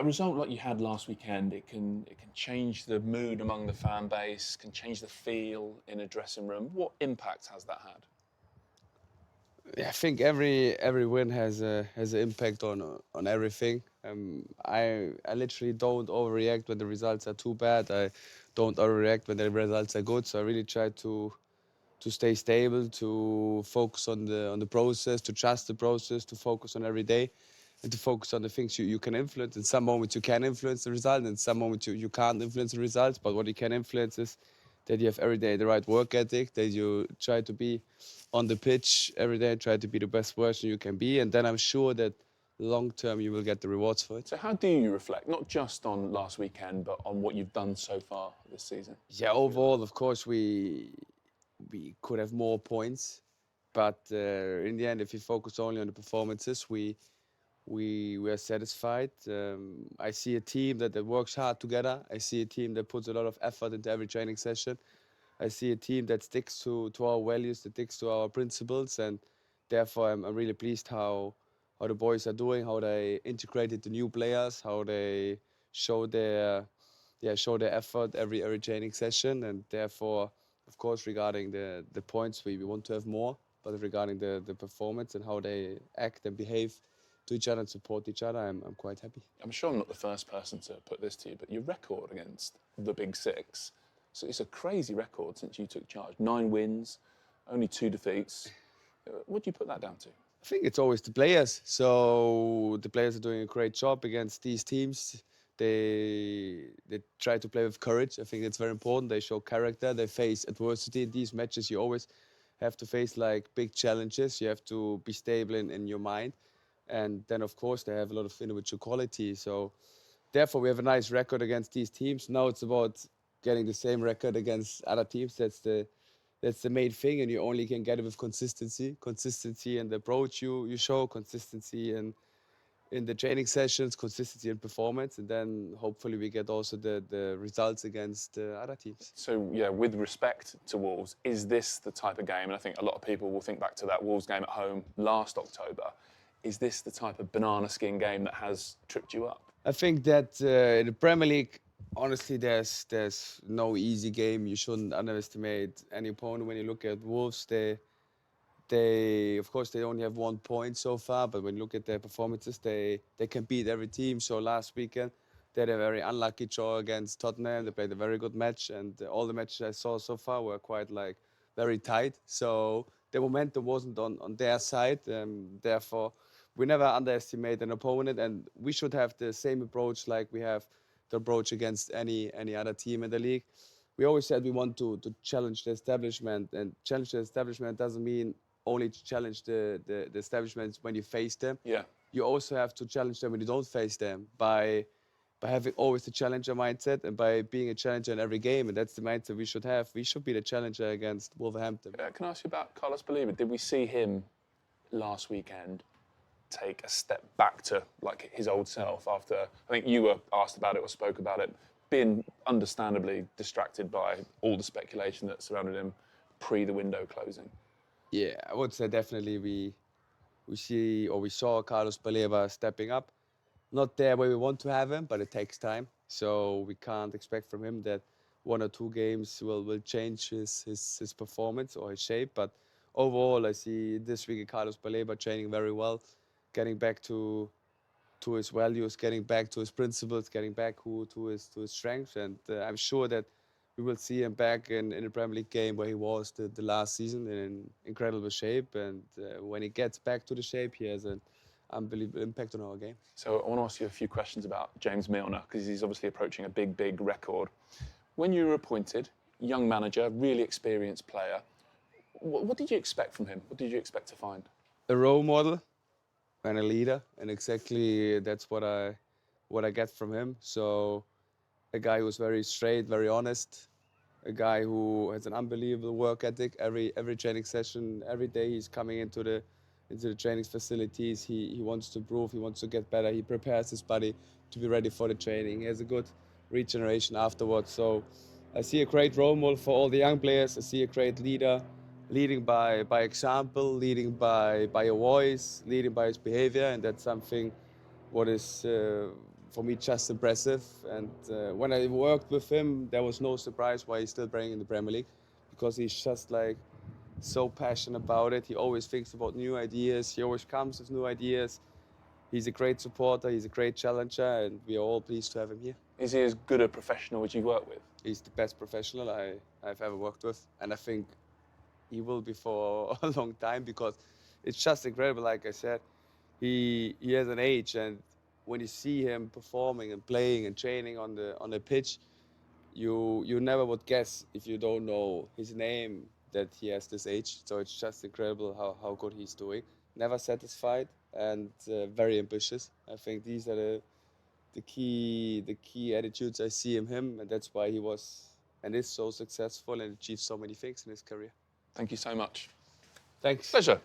A result like you had last weekend, it can change the mood among the fan base, can change the feel in a dressing room. What impact has that had? Yeah, I think every win has an impact on everything. I literally don't overreact when the results are too bad. I don't overreact when the results are good. So I really try to stay stable, to focus on the process, to trust the process, to focus on every day, and to focus on the things you can influence. In some moments you can influence the result, and in some moments you can't influence the results. But what you can influence is that you have every day the right work ethic, that you try to be on the pitch every day, try to be the best version you can be, and then I'm sure that long term you will get the rewards for it. So how do you reflect, not just on last weekend, but on what you've done so far this season? Yeah, overall, of course, we could have more points, but in the end, if you focus only on the performances, we are satisfied. I see a team that works hard together. I see a team that puts a lot of effort into every training session. I see a team that sticks to our values, that sticks to our principles, and therefore I'm really pleased how the boys are doing, how they integrated the new players, how they show their show their effort every training session, and therefore, of course, regarding the points, we want to have more, but regarding the performance and how they act and behave to each other and support each other, I'm quite happy. I'm sure I'm not the first person to put this to you, but your record against the Big Six, so it's a crazy record since you took charge. 9 wins, only 2 defeats. What do you put that down to? I think it's always the players. So the players are doing a great job against these teams. They try to play with courage. I think it's very important. They show character. They face adversity in these matches. You always have to face like big challenges. You have to be stable in your mind. And then of course they have a lot of individual quality. So therefore we have a nice record against these teams. Now it's about getting the same record against other teams. That's the main thing, and you only can get it with consistency in the approach you show, consistency in the training sessions, consistency in performance, and then hopefully we get also the results against other teams. So, yeah, with respect to Wolves, is this the type of game, and I think a lot of people will think back to that Wolves game at home last October, is this the type of banana skin game that has tripped you up? I think that in the Premier League, honestly, there's no easy game. You shouldn't underestimate any opponent. When you look at Wolves, they of course they only have 1 point so far, but when you look at their performances, they can beat every team. So last weekend they had a very unlucky draw against Tottenham. They played a very good match, and all the matches I saw so far were quite like very tight. So the momentum wasn't on their side. Therefore, we never underestimate an opponent, and we should have the same approach like we have the approach against any other team in the league. We always said we want to challenge the establishment, and challenge the establishment doesn't mean only to challenge the establishments when you face them. Yeah. You also have to challenge them when you don't face them by having always the challenger mindset and by being a challenger in every game. And that's the mindset we should have. We should be the challenger against Wolverhampton. Can I ask you about Carlos Baleba? Did we see him last weekend take a step back to like his old self after, I think you were asked about it or spoke about it, being understandably distracted by all the speculation that surrounded him pre the window closing? Yeah, I would say definitely we saw Carlos Baleba stepping up. Not there where we want to have him, but it takes time. So we can't expect from him that 1 or 2 games will change his performance or his shape. But overall, I see this week Carlos Baleba training very well, getting back to his values, getting back to his principles, getting back to his strengths. And I'm sure that we will see him back in the Premier League game where he was the last season in incredible shape. And when he gets back to the shape, he has an unbelievable impact on our game. So I want to ask you a few questions about James Milner, because he's obviously approaching a big record. When you were appointed, young manager, really experienced player, what did you expect from him? What did you expect to find? A role model and a leader, and exactly that's what I get from him. So a guy who's very straight, very honest, a guy who has an unbelievable work ethic. Every training session, every day he's coming into the training facilities. He wants to improve, he wants to get better. He prepares his body to be ready for the training. He has a good regeneration afterwards. So I see a great role model for all the young players. I see a great leader, leading by example, leading by a voice, leading by his behavior, and that's something what is for me, just impressive. And when I worked with him, there was no surprise why he's still playing in the Premier League, because he's just like so passionate about it. He always thinks about new ideas. He always comes with new ideas. He's a great supporter. He's a great challenger, and we are all pleased to have him here. Is he as good a professional as you've worked with? He's the best professional I've ever worked with, and I think he will be for a long time, because it's just incredible. Like I said, he has an age, and when you see him performing and playing and training on the pitch, you never would guess, if you don't know his name, that he has this age. So it's just incredible how good he's doing. Never satisfied, and very ambitious. I think these are the key attitudes I see in him, and that's why he was and is so successful and achieved so many things in his career. Thank you so much. Thanks. Pleasure.